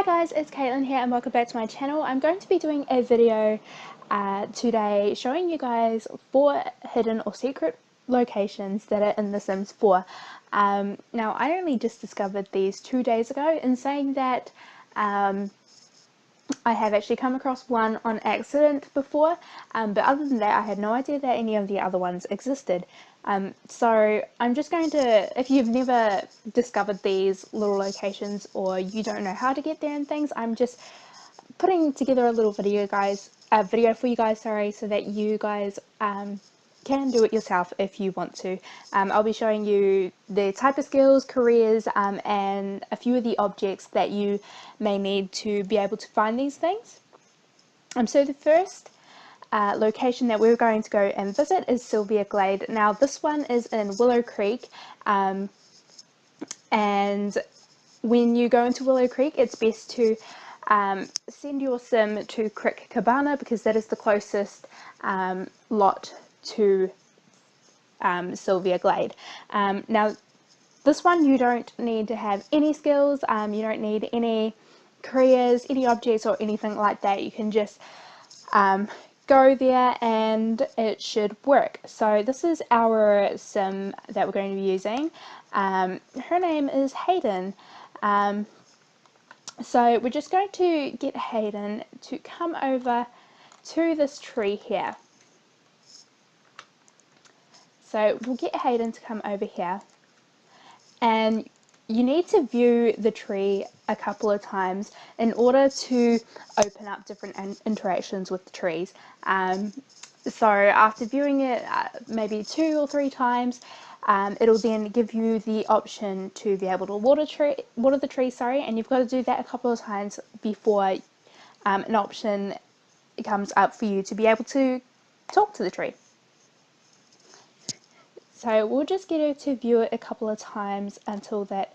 guys, it's Caitlin here and welcome back to my channel. I'm going to be doing a video today showing you guys 4 hidden or secret locations that are in The Sims 4. Now I only just discovered these 2 days ago, in saying that I have actually come across one on accident before, but other than that I had no idea that any of the other ones existed. So I'm just going to, if you've never discovered these little locations or you don't know how to get there and things, I'm just putting together a little video for you guys, so that you guys can do it yourself if you want to. I'll be showing you the type of skills, careers, and a few of the objects that you may need to be able to find these things. So the first location that we're going to go and visit is Sylvia Glade. Now this one is in Willow Creek, and when you go into Willow Creek it's best to send your sim to Crick Cabana, because that is the closest lot to Sylvia Glade. Now this one you don't need to have any skills, you don't need any careers, any objects or anything like that. You can just go there and it should work. So this is our sim that we're going to be using. Her name is Hayden. So we're just going to get Hayden to come over to this tree here. So we'll get Hayden to come over here, and you need to view the tree a couple of times in order to open up different interactions with the trees. So after viewing it maybe 2 or 3 times, it'll then give you the option to be able to water the tree, and you've got to do that a couple of times before an option comes up for you to be able to talk to the tree. So we'll just get her to view it a couple of times until that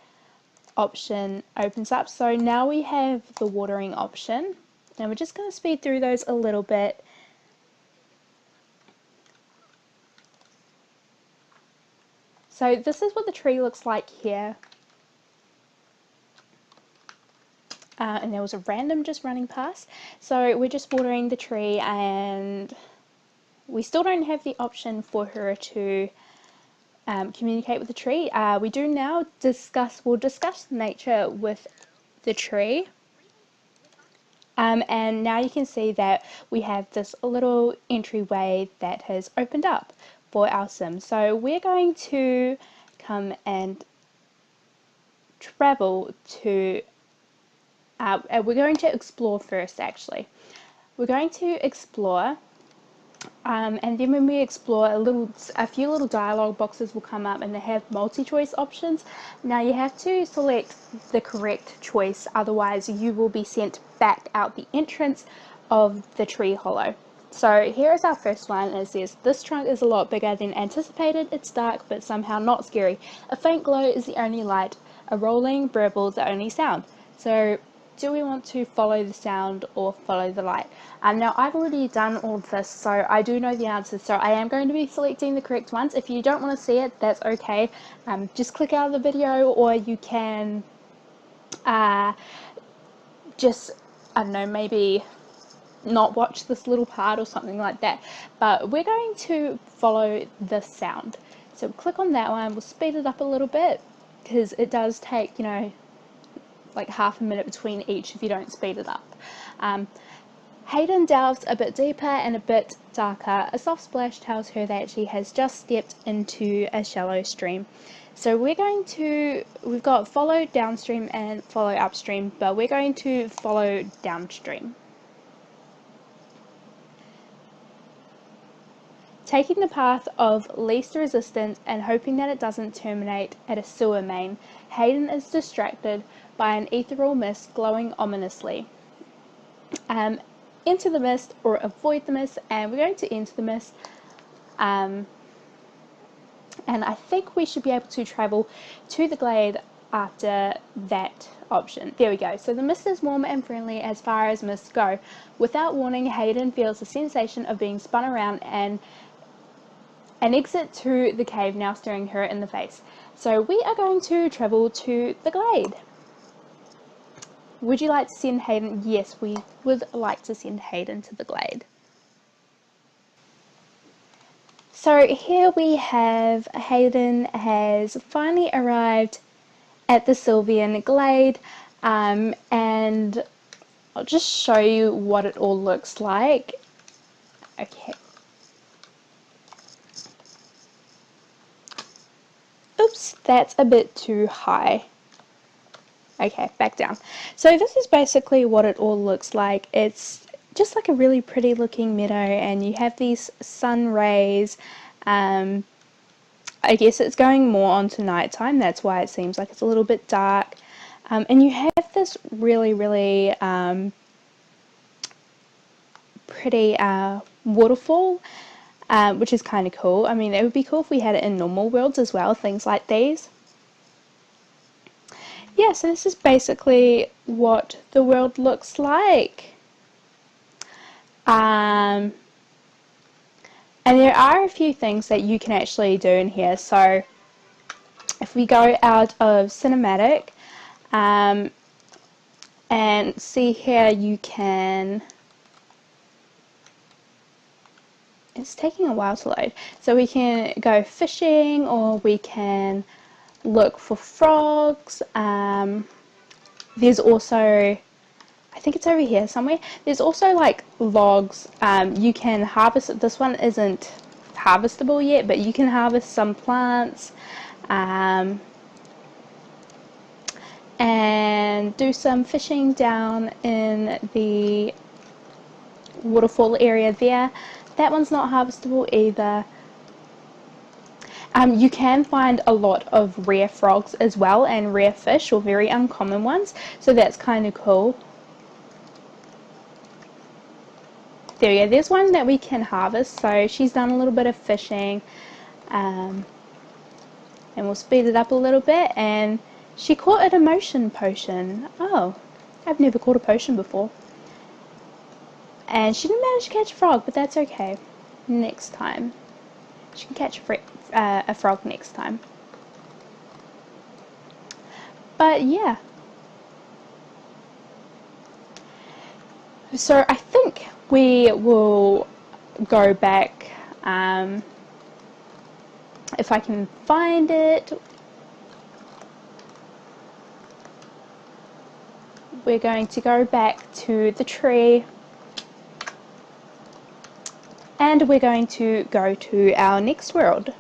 option opens up. So now we have the watering option, and we're just going to speed through those a little bit. So this is what the tree looks like here. And there was a random just running past. So we're just watering the tree, and we still don't have the option for her to communicate with the tree. We do now we'll discuss nature with the tree. And now you can see that we have this little entryway that has opened up for our sim. So we're going to come and travel to, we're going to explore first actually. We're going to explore, and then when we explore, a few little dialogue boxes will come up and they have multi-choice options. Now you have to select the correct choice, otherwise you will be sent back out the entrance of the tree hollow. So here is our first one. It says, "This trunk is a lot bigger than anticipated. It's dark but somehow not scary. A faint glow is the only light. A rolling burble the only sound." So do we want to follow the sound or follow the light? Now I've already done all of this, so I do know the answers, so I am going to be selecting the correct ones. If you don't want to see it, that's okay. Just click out of the video, or you can just, I don't know, maybe not watch this little part or something like that. But we're going to follow the sound. So click on that one. We'll speed it up a little bit, because it does take, you know, like half a minute between each if you don't speed it up. Hayden delves a bit deeper and a bit darker. A soft splash tells her that she has just stepped into a shallow stream. So we've got follow downstream and follow upstream, but we're going to follow downstream. Taking the path of least resistance and hoping that it doesn't terminate at a sewer main, Hayden is distracted by an ethereal mist glowing ominously. Enter the mist or avoid the mist, and we're going to enter the mist. And I think we should be able to travel to the glade after that option. There we go. So the mist is warm and friendly as far as mists go. Without warning, Hayden feels the sensation of being spun around and an exit to the cave now staring her in the face. So we are going to travel to the glade. Would you like to send Hayden? Yes, we would like to send Hayden to the glade. So here we have Hayden has finally arrived at the Sylvian glade, and I'll just show you what it all looks like. Okay. Oops, that's a bit too high. Okay, back down. So this is basically what it all looks like. It's just like a really pretty looking meadow, and you have these sun rays. I guess it's going more on to nighttime, that's why it seems like it's a little bit dark. And you have this really, really pretty waterfall, which is kind of cool. I mean, it would be cool if we had it in normal worlds as well, things like these. Yeah, so this is basically what the world looks like. And there are a few things that you can actually do in here. So if we go out of cinematic and see here, you can, it's taking a while to load. So we can go fishing, or we can look for frogs. There's also, I think it's over here somewhere, there's also like logs. You can harvest, this one isn't harvestable yet, but you can harvest some plants and do some fishing down in the waterfall area there. That one's not harvestable either. You can find a lot of rare frogs as well, and rare fish, or very uncommon ones, so that's kind of cool. There we go, there's one that we can harvest. So she's done a little bit of fishing, and we'll speed it up a little bit, and she caught an emotion potion. Oh, I've never caught a potion before. And she didn't manage to catch a frog, but that's okay. Next time. She can catch a frog next time. But yeah. So I think we will go back, if I can find it. We're going to go back to the tree, and we're going to go to our next world,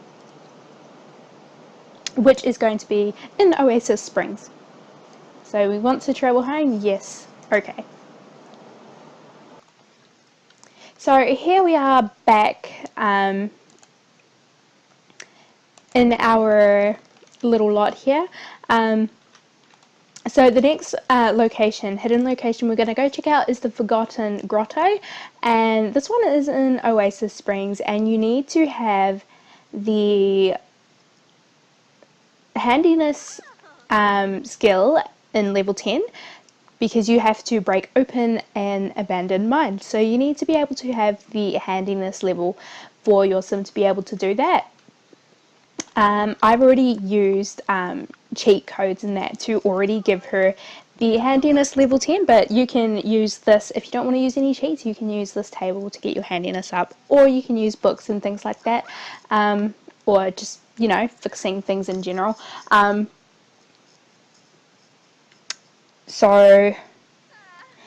which is going to be in Oasis Springs. So we want to travel home? Yes. Okay. So here we are back in our little lot here. So the next location, hidden location we're going to go check out is the Forgotten Grotto, and this one is in Oasis Springs, and you need to have the Handiness Skill in level 10, because you have to break open an abandoned mine. So you need to be able to have the Handiness level for your sim to be able to do that. I've already used cheat codes in that to already give her the Handiness level 10, but you can use this, if you don't want to use any cheats, you can use this table to get your Handiness up, or you can use books and things like that, or just, you know, fixing things in general. So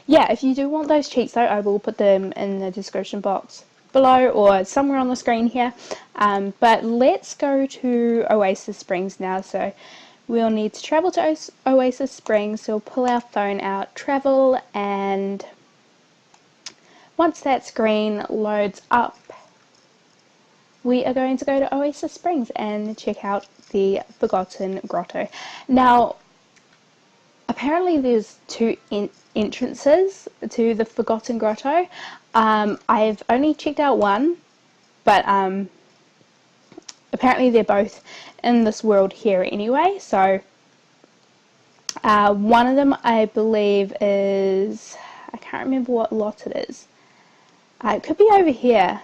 yeah, if you do want those cheats though, I will put them in the description box below or somewhere on the screen here. But let's go to Oasis Springs now. So we'll need to travel to Oasis Springs. So we'll pull our phone out, travel, and once that screen loads up, we are going to go to Oasis Springs and check out the Forgotten Grotto. Now, apparently there's two entrances to the Forgotten Grotto. I've only checked out one, but apparently they're both in this world here anyway. So one of them I believe is, I can't remember what lot it is. It could be over here.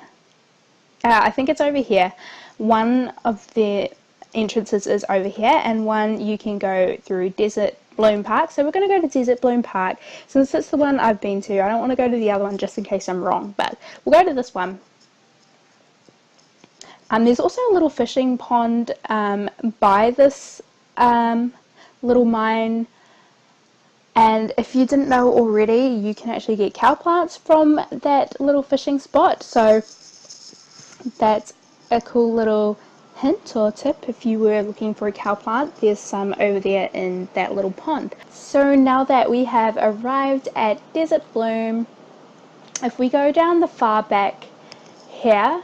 I think it's over here. One of the entrances is over here, and one you can go through desert Bloom Park. So we're going to go to Desert Bloom Park. Since it's the one I've been to, I don't want to go to the other one just in case I'm wrong, but we'll go to this one. There's also a little fishing pond by this little mine, and if you didn't know already, you can actually get cow plants from that little fishing spot. So that's a cool little hint or tip. If you were looking for a cow plant, there's some over there in that little pond. So now that we have arrived at Desert Bloom, if we go down the far back here,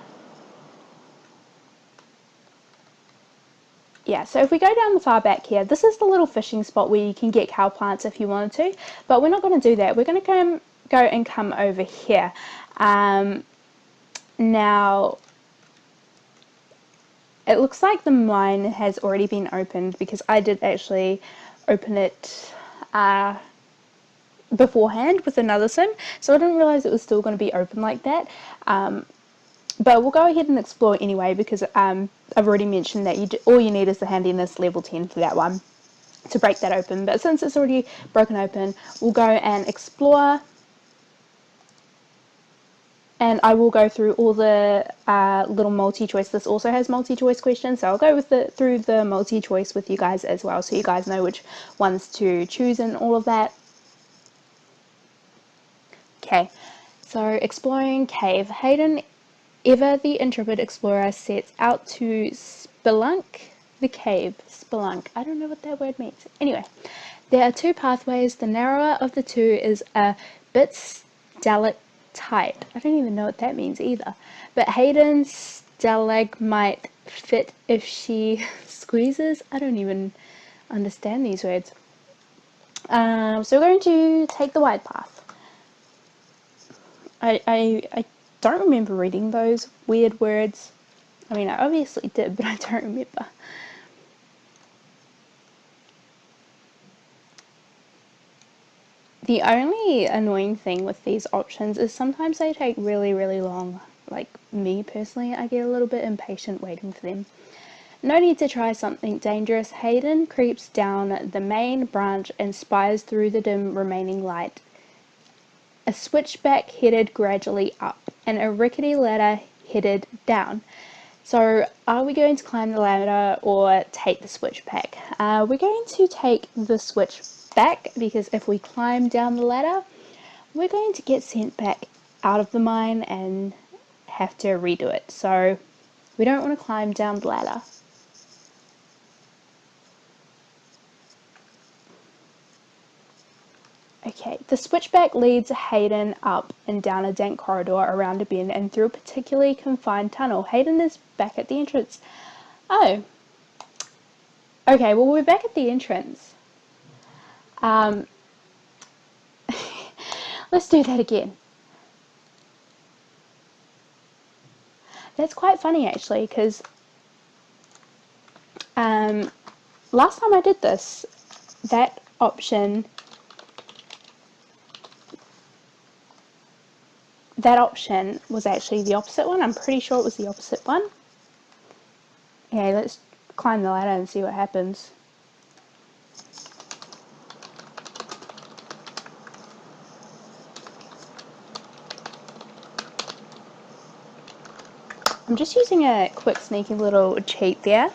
yeah, so if we go down the far back here, this is the little fishing spot where you can get cow plants if you wanted to, but we're not going to do that. We're going to go and come over here. Now, it looks like the mine has already been opened because I did actually open it beforehand with another sim, so I didn't realize it was still going to be open like that. But we'll go ahead and explore anyway because I've already mentioned that all you need is the Handiness level 10 for that one to break that open. But since it's already broken open, we'll go and explore. And I will go through all the little multi-choice. This also has multi-choice questions, so I'll go through the multi-choice with you guys as well, so you guys know which ones to choose and all of that. Okay, so exploring cave. Hayden, ever the intrepid explorer, sets out to spelunk the cave. Spelunk. I don't know what that word means. Anyway, there are two pathways. The narrower of the two is a bit stalactite. I don't even know what that means either. But Hayden's stalagmite fit if she squeezes. I don't even understand these words. So we're going to take the wide path. I don't remember reading those weird words. I mean, I obviously did, but I don't remember. The only annoying thing with these options is sometimes they take really, really long. Like me personally, I get a little bit impatient waiting for them. No need to try something dangerous. Hayden creeps down the main branch and spies through the dim remaining light. A switchback headed gradually up, and a rickety ladder headed down. So are we going to climb the ladder or take the switchback? We're going to take the switchback because if we climb down the ladder, we're going to get sent back out of the mine and have to redo it. So we don't want to climb down the ladder. Okay, the switchback leads Hayden up and down a dank corridor, around a bend, and through a particularly confined tunnel. Hayden is back at the entrance. Oh. Okay, well, we're back at the entrance. Let's do that again. That's quite funny, actually, because last time I did this, that option was actually the opposite one. I'm pretty sure it was the opposite one. Okay, let's climb the ladder and see what happens. I'm just using a quick sneaky little cheat there.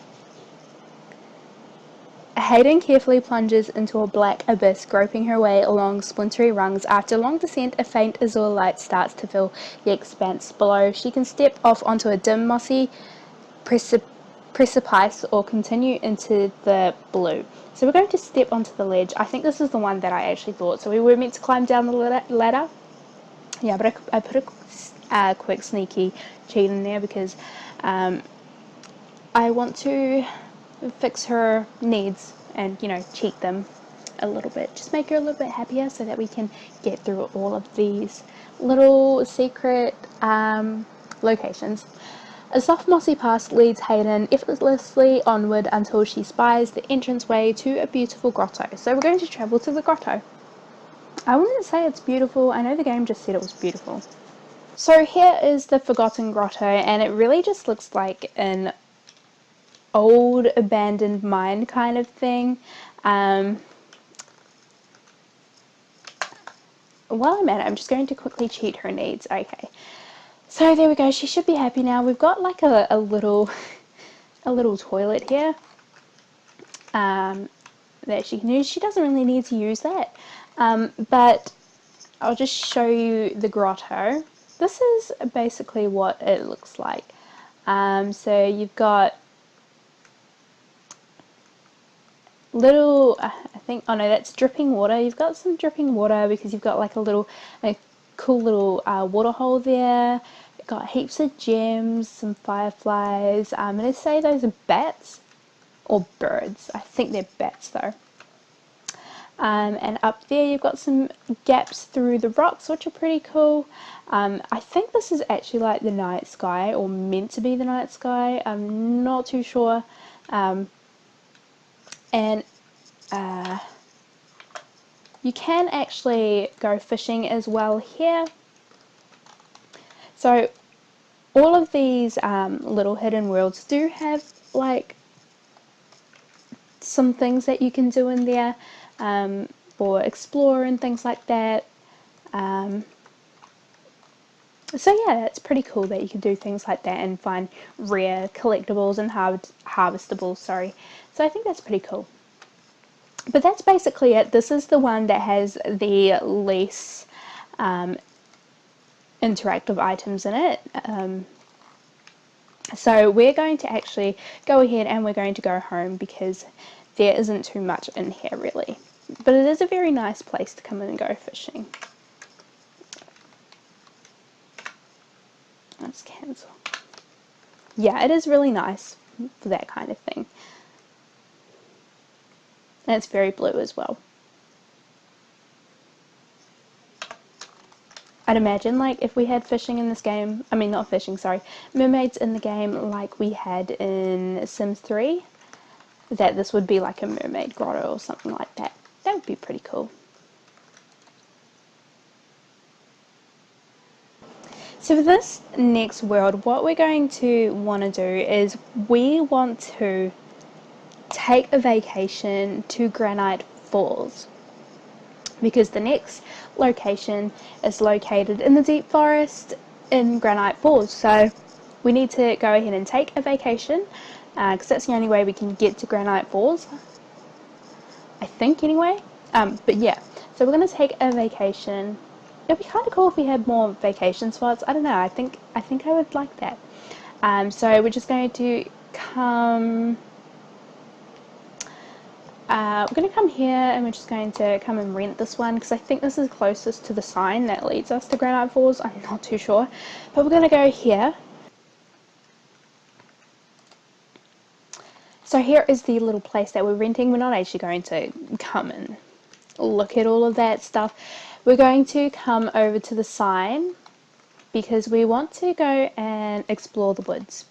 Hayden carefully plunges into a black abyss, groping her way along splintery rungs. After a long descent, a faint azure light starts to fill the expanse below. She can step off onto a dim, mossy precipice or continue into the blue. So we're going to step onto the ledge. I think this is the one that I actually thought. So we were meant to climb down the ladder. Yeah, but I put a quick sneaky cheat in there because I want to fix her needs and, you know, cheat them a little bit. Just make her a little bit happier so that we can get through all of these little secret locations. A soft mossy path leads Hayden effortlessly onward until she spies the entranceway to a beautiful grotto. So we're going to travel to the grotto. I wouldn't say it's beautiful. I know the game just said it was beautiful. So here is the Forgotten Grotto, and it really just looks like an old abandoned mine kind of thing. while I'm at it, I'm just going to quickly cheat her needs. Okay, so there we go. She should be happy now. We've got like a little toilet here that she can use. She doesn't really need to use that, but I'll just show you the grotto. This is basically what it looks like. So you've got little, I think, oh no, that's dripping water. You've got some dripping water because you've got like a cool little water hole there. You've got heaps of gems, some fireflies. I'm going to say those are bats or birds. I think they're bats though. And up there you've got some gaps through the rocks, which are pretty cool. I think this is actually like the night sky, or meant to be the night sky. I'm not too sure. And you can actually go fishing as well here. So all of these little hidden worlds do have like some things that you can do in there, or explore and things like that. So yeah, it's pretty cool that you can do things like that and find rare collectibles and harvestables, sorry. So I think that's pretty cool. But that's basically it. This is the one that has the least interactive items in it. So we're going to actually go ahead and we're going to go home because there isn't too much in here really. But it is a very nice place to come in and go fishing. Let's cancel. Yeah, it is really nice for that kind of thing. And it's very blue as well. I'd imagine like if we had fishing in this game, I mean not fishing, sorry, mermaids in the game like we had in Sims 3, that this would be like a mermaid grotto or something like that. That would be pretty cool. So for this next world, what we're going to want to do is we want to take a vacation to Granite Falls, because the next location is located in the deep forest in Granite Falls. So we need to go ahead and take a vacation because that's the only way we can get to Granite Falls, I think anyway. But yeah, so we're going to take a vacation. It'd be kind of cool if we had more vacation spots. I don't know, I think I would like that. So we're just going to come... we're going to come here and we're just going to come and rent this one because I think this is closest to the sign that leads us to Granite Falls. I'm not too sure, but we're going to go here. So here is the little place that we're renting. We're not actually going to come and look at all of that stuff. We're going to come over to the sign because we want to go and explore the woods.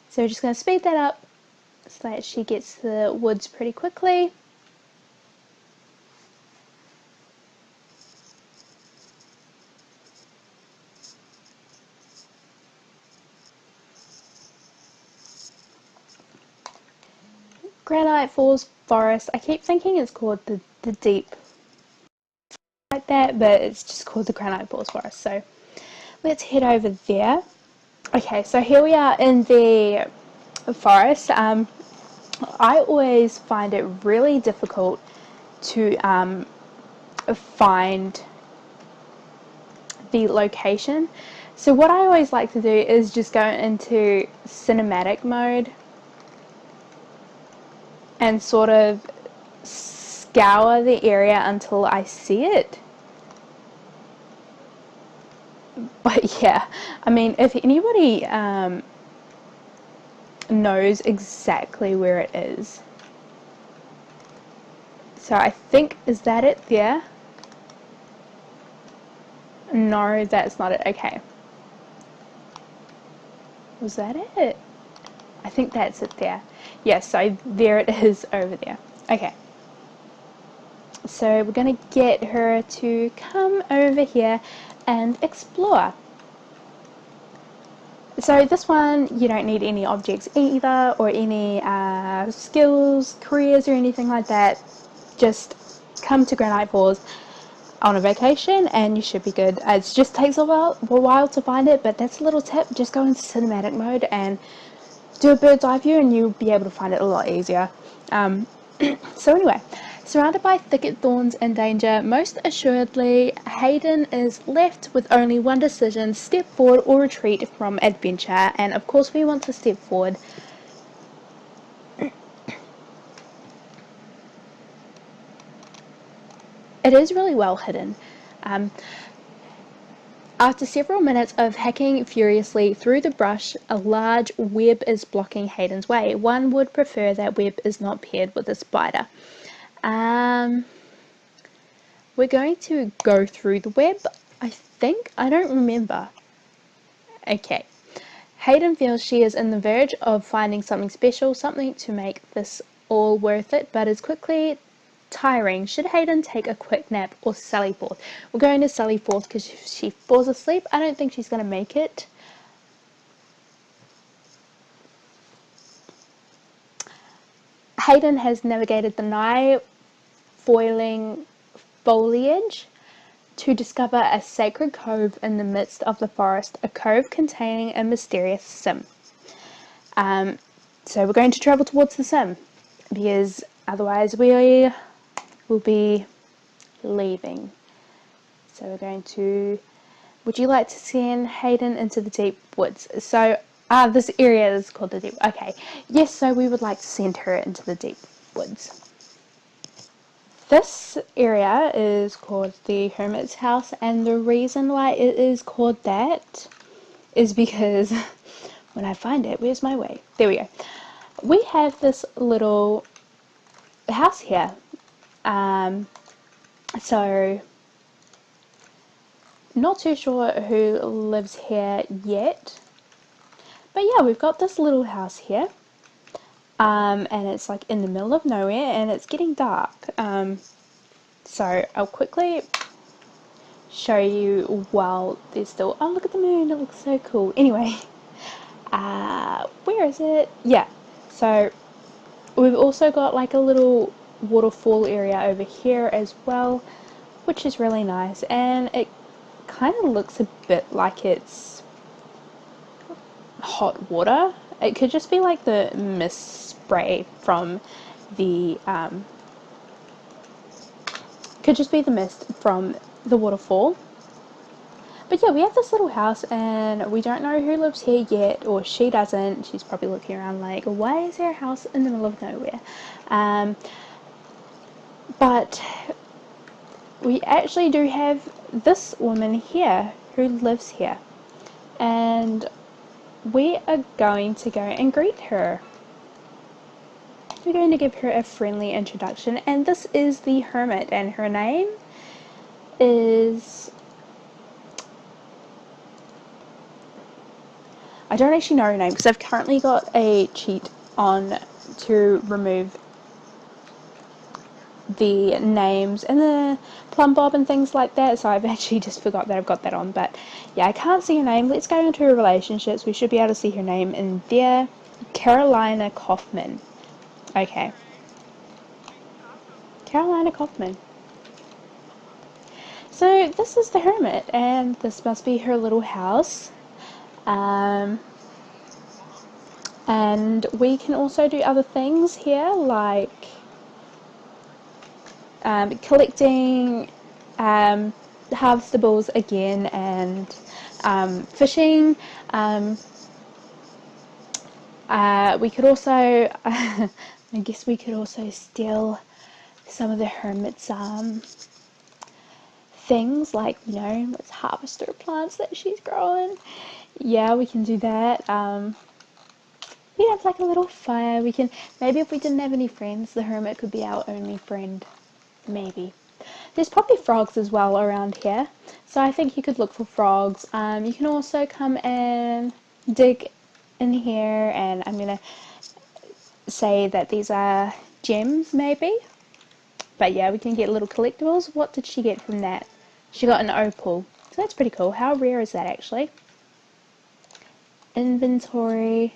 So we're just going to speed that up so that she gets to the woods pretty quickly. Granite Falls Forest. I keep thinking it's called the deep like that, but it's just called the Granite Falls Forest. So let's head over there. Okay, so here we are in the forest. I always find it really difficult to find the location. So what I always like to do is just go into cinematic mode and sort of scour the area until I see it. But yeah, I mean, if anybody knows exactly where it is. So I think, is that it there? No, that's not it. Okay. Was that it? I think that's it there. Yes, so there it is over there. Okay. So we're going to get her to come over here and explore. So this one, you don't need any objects either, or any skills, careers, or anything like that. Just come to Granite Falls on a vacation, and you should be good. It just takes a while to find it, but that's a little tip. Just go into cinematic mode and do a bird's eye view, and you'll be able to find it a lot easier. So anyway, surrounded by thicket, thorns, and danger, most assuredly, Hayden is left with only one decision: step forward or retreat from adventure. And of course we want to step forward. It is really well hidden. After several minutes of hacking furiously through the brush, a large web is blocking Hayden's way. One would prefer that web is not paired with a spider. We're going to go through the web, I think. I don't remember. Okay. Hayden feels she is in the verge of finding something special, something to make this all worth it, but is quickly tiring. Should Hayden take a quick nap or sally forth? We're going to sally forth because if she falls asleep, I don't think she's going to make it. Hayden has navigated the nigh foiling foliage to discover a sacred cove in the midst of the forest, a cove containing a mysterious sim. So we're going to travel towards the sim, because otherwise we will be leaving. So we're going to... Would you like to send Hayden into the deep woods? So this area is called the deep... Okay, yes, so we would like to send her into the deep woods. This area is called the Hermit's house, and the reason why it is called that is because when I find it, where's my way? There we go. We have this little house here. So not too sure who lives here yet, but yeah, we've got this little house here. And it's like in the middle of nowhere, and it's getting dark. So I'll quickly show you while there's still... Oh, look at the moon, it looks so cool. Anyway, where is it? Yeah, so we've also got like a little waterfall area over here as well, which is really nice, and it kind of looks a bit like it's hot water. It could just be like the mist spray from the could just be the mist from the waterfall. But yeah, we have this little house, and we don't know who lives here yet, or she doesn't. She's probably looking around like, why is there a house in the middle of nowhere? But we actually do have this woman here who lives here, and we are going to go and greet her. We're going to give her a friendly introduction, and this is the Hermit, and her name is... I don't actually know her name because I've currently got a cheat on to remove the names and the plumb bob and things like that, so I've actually just forgot that I've got that on. But yeah, I can't see her name. Let's go into her relationships. We should be able to see her name in there. Carolina Kaufman. Okay. Carolina Kaufman. So this is the Hermit, and this must be her little house. And we can also do other things here, like collecting harvestables again, and fishing. We could also, I guess we could also steal some of the Hermit's things, like, you know, let's harvest her plants that she's growing. Yeah, we can do that. We have like a little fire. We can, maybe if we didn't have any friends, the Hermit could be our only friend. Maybe. There's probably frogs as well around here, so I think you could look for frogs. You can also come and dig in here, and I'm gonna say that these are gems maybe, but yeah, we can get little collectibles. What did she get from that? She got an opal, so that's pretty cool. How rare is that actually? Inventory.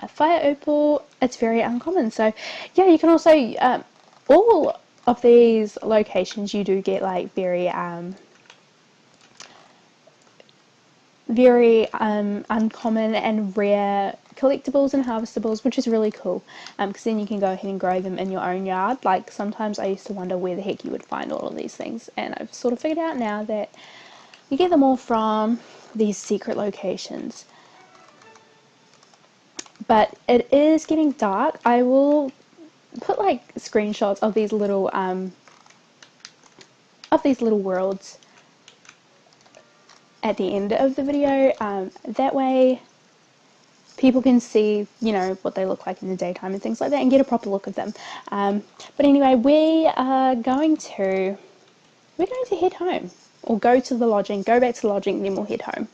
Fire opal, it's very uncommon. So yeah, you can also all of these locations you do get like very uncommon and rare collectibles and harvestables, which is really cool, because then you can go ahead and grow them in your own yard. Like sometimes I used to wonder where the heck you would find all of these things, and I've sort of figured out now that you get them all from these secret locations. But it is getting dark. I will put like screenshots of these little worlds at the end of the video. That way people can see, you know, what they look like in the daytime and things like that, and get a proper look at them. But anyway, we are going to head home, or go to the lodging, go back to the lodging, and then we'll head home.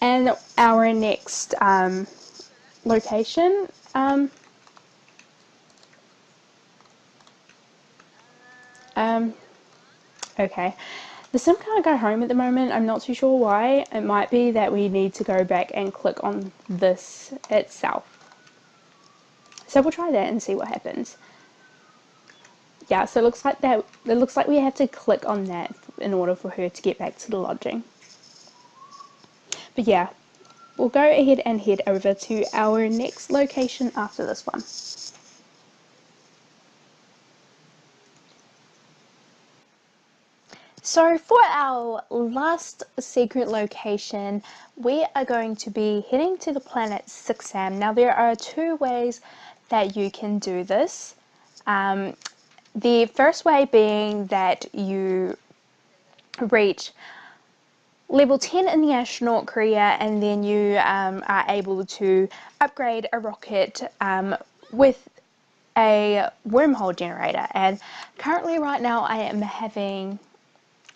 And our next location, okay, the sim can't go home at the moment. I'm not too sure why. It might be that we need to go back and click on this itself. So we'll try that and see what happens. Yeah, so it looks like we have to click on that in order for her to get back to the lodging. But yeah, we'll go ahead and head over to our next location after this one. So for our last secret location, we are going to be heading to the planet 6am. Now there are two ways that you can do this. The first way being that you reach level 10 in the astronaut career, and then you are able to upgrade a rocket with a wormhole generator. And currently right now I am having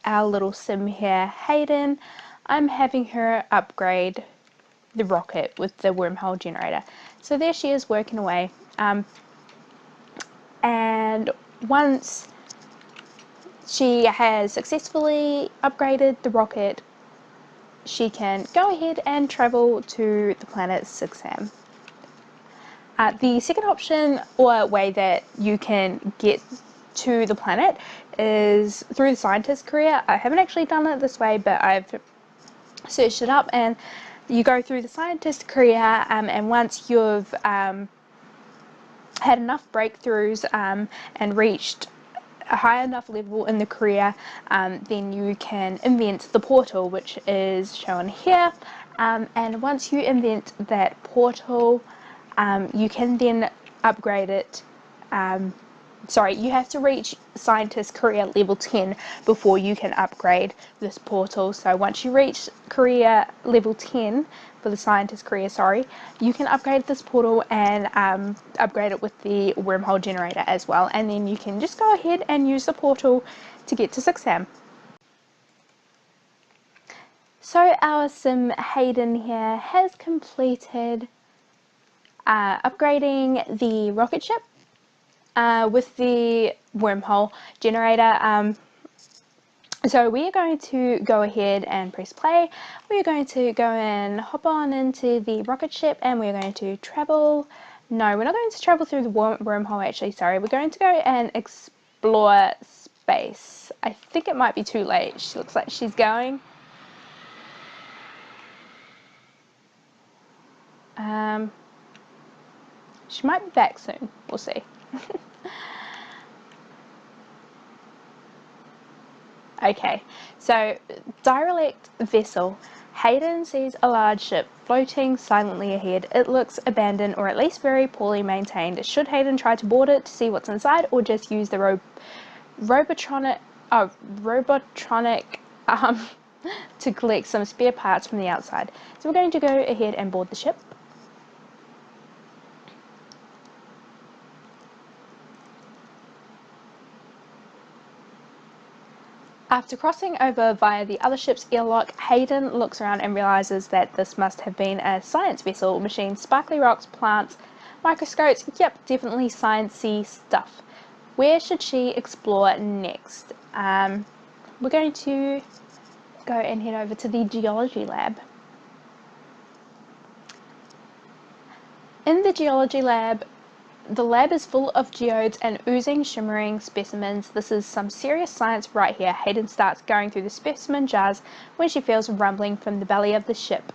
our little sim here, Hayden, I'm having her upgrade the rocket with the wormhole generator. So there she is working away. And once she has successfully upgraded the rocket, she can go ahead and travel to the planet 6am. The second option, or way that you can get to the planet, is through the scientist career. I haven't actually done it this way, but I've searched it up, and you go through the scientist career, and once you've had enough breakthroughs and reached a high enough level in the career, then you can invent the portal, which is shown here. And once you invent that portal, you can then upgrade it. Sorry, you have to reach scientist career level 10 before you can upgrade this portal. So once you reach career level 10 for the scientist career, you can upgrade this portal and upgrade it with the wormhole generator as well. And then you can just go ahead and use the portal to get to 6am. So our sim Hayden here has completed upgrading the rocket ship with the wormhole generator. So we are going to go ahead and press play. We are going to go and hop on into the rocket ship, and we're going to travel. No, we're not going to travel through the wormhole actually, sorry. We're going to go and explore space. I think it might be too late. She looks like she's going. She might be back soon. We'll see. Okay, so derelict vessel. Hayden sees a large ship floating silently ahead. It looks abandoned, or at least very poorly maintained. Should Hayden try to board it to see what's inside, or just use the robotronic to collect some spare parts from the outside? So we're going to go ahead and board the ship. After crossing over via the other ship's airlock, Hayden looks around and realizes that this must have been a science vessel. Machines, sparkly rocks, plants, microscopes. Yep, definitely sciencey stuff. Where should she explore next? We're going to go and head over to the Geology Lab. In the Geology Lab, The lab is full of geodes and oozing, shimmering specimens. This is some serious science right here. Hayden starts going through the specimen jars when she feels rumbling from the belly of the ship.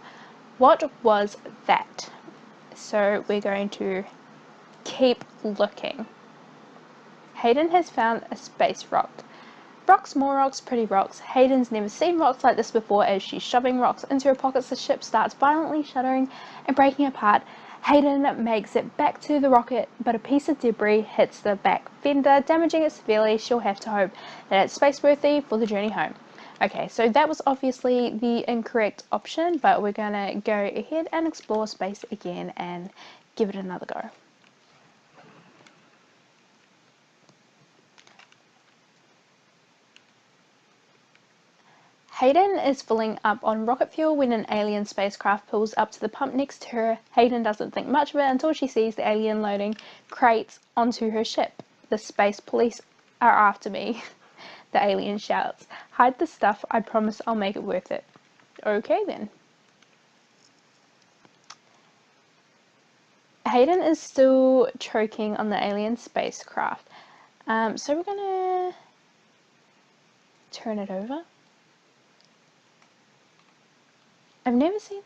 What was that? So we're going to keep looking. Hayden has found a space rock. Rocks, more rocks, pretty rocks. Hayden's never seen rocks like this before. As she's shoving rocks into her pockets, the ship starts violently shuddering and breaking apart. Hayden makes it back to the rocket, but a piece of debris hits the back fender, damaging it severely. She'll have to hope that it's space-worthy for the journey home. Okay, so that was obviously the incorrect option, but we're going to go ahead and explore space again and give it another go. Hayden is filling up on rocket fuel when an alien spacecraft pulls up to the pump next to her. Hayden doesn't think much of it until she sees the alien loading crates onto her ship. The space police are after me, the alien shouts. Hide the stuff, I promise I'll make it worth it. Okay then. Hayden is still choking on the alien spacecraft. So we're gonna turn it over. I've never seen...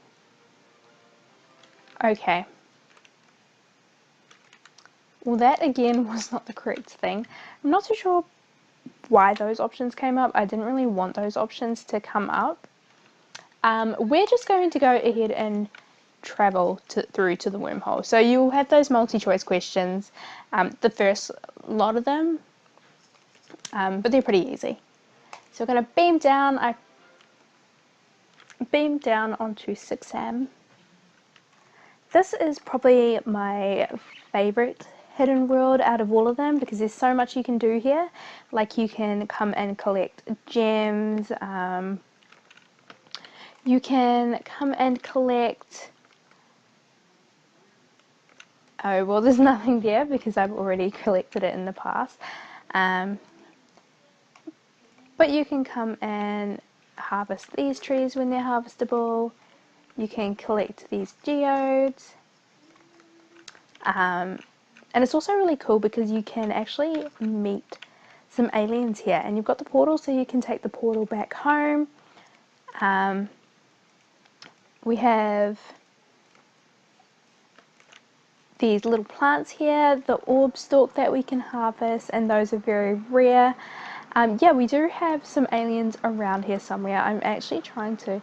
Okay. Well, that again was not the correct thing. I'm not too sure why those options came up. I didn't really want those options to come up. We're just going to go ahead and travel through to the wormhole. So you'll have those multi-choice questions, the first lot of them, but they're pretty easy. So we're going to beam down. I beam down onto 6M. This is probably my favorite hidden world out of all of them because there's so much you can do here. Like you can come and collect gems, you can come and collect... Oh, well, there's nothing there because I've already collected it in the past. But you can come and harvest these trees when they're harvestable. You can collect these geodes. And it's also really cool because you can actually meet some aliens here. And you've got the portal, so you can take the portal back home. We have these little plants here, the orb stalk that we can harvest, and those are very rare. Yeah, we do have some aliens around here somewhere. I'm actually trying to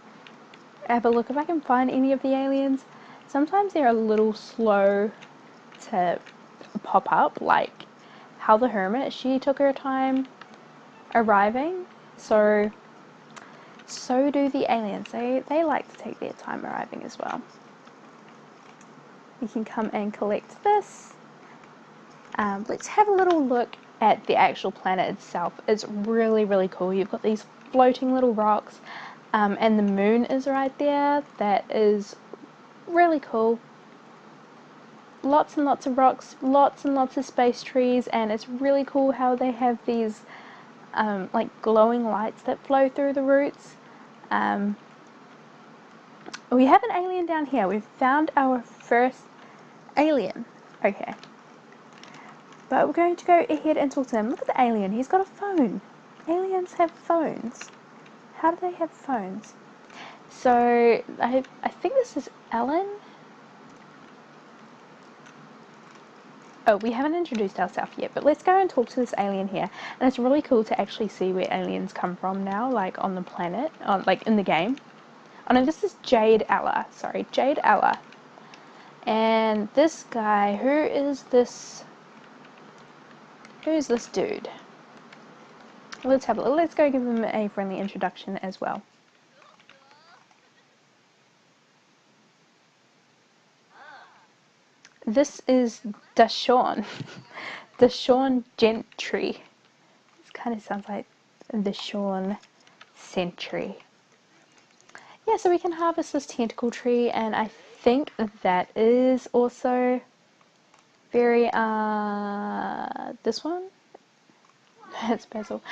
have a look if I can find any of the aliens. Sometimes they're a little slow to pop up, like how the Hermit, she took her time arriving. So do the aliens. They like to take their time arriving as well. You can come and collect this. Let's have a little look at the actual planet itself. It's really, really cool. You've got these floating little rocks, and the moon is right there. That is really cool. Lots and lots of rocks, lots and lots of space trees, and it's really cool how they have these like glowing lights that flow through the roots. We have an alien down here. We've found our first alien. Okay. But we're going to go ahead and talk to him. Look at the alien. He's got a phone. Aliens have phones. How do they have phones? So, I think this is Ellen. Oh, we haven't introduced ourselves yet, but let's go and talk to this alien here. And it's really cool to actually see where aliens come from now, like on the planet, like in the game. Oh no, this is Jade Ella. Sorry, Jade Ella. And this guy, who is this dude? Let's have a look. Let's go give him a friendly introduction as well. This is Deshawn. Deshawn Gentry. This kind of sounds like Deshawn Sentry. Yeah, so we can harvest this tentacle tree, and I think that is also very, this one? That's basil.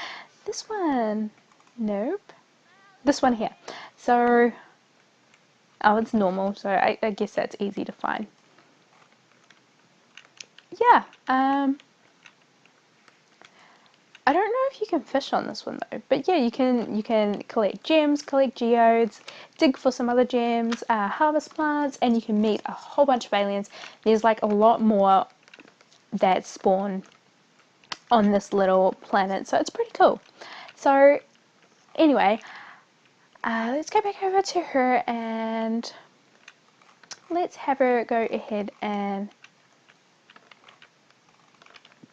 This one? Nope. This one here. So, oh, it's normal, so I guess that's easy to find. yeah, I don't know if you can fish on this one though, but yeah, you can collect gems, collect geodes, dig for some other gems, harvest plants, and you can meet a whole bunch of aliens. There's like a lot more that spawn on this little planet, so it's pretty cool. So anyway, let's go back over to her and let's have her go ahead and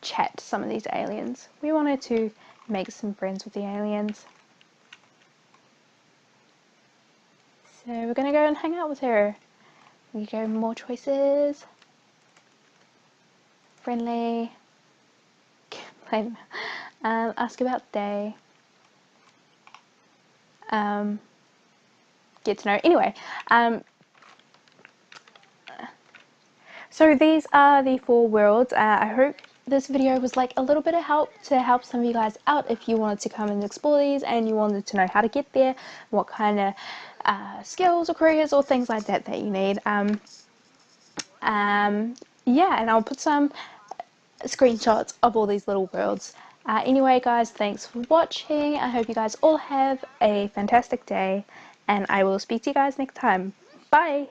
chat to some of these aliens. We wanted to make some friends with the aliens. So we're going to go and hang out with her. We go more choices. Friendly. Ask about day. Get to know. Anyway, so these are the 4 worlds. I hope this video was like a little bit of help to help some of you guys out if you wanted to come and explore these and you wanted to know how to get there, what kind of skills or careers or things like that that you need. Yeah, and I'll put some screenshots of all these little worlds. Anyway, guys, thanks for watching. I hope you guys all have a fantastic day, and I will speak to you guys next time. Bye!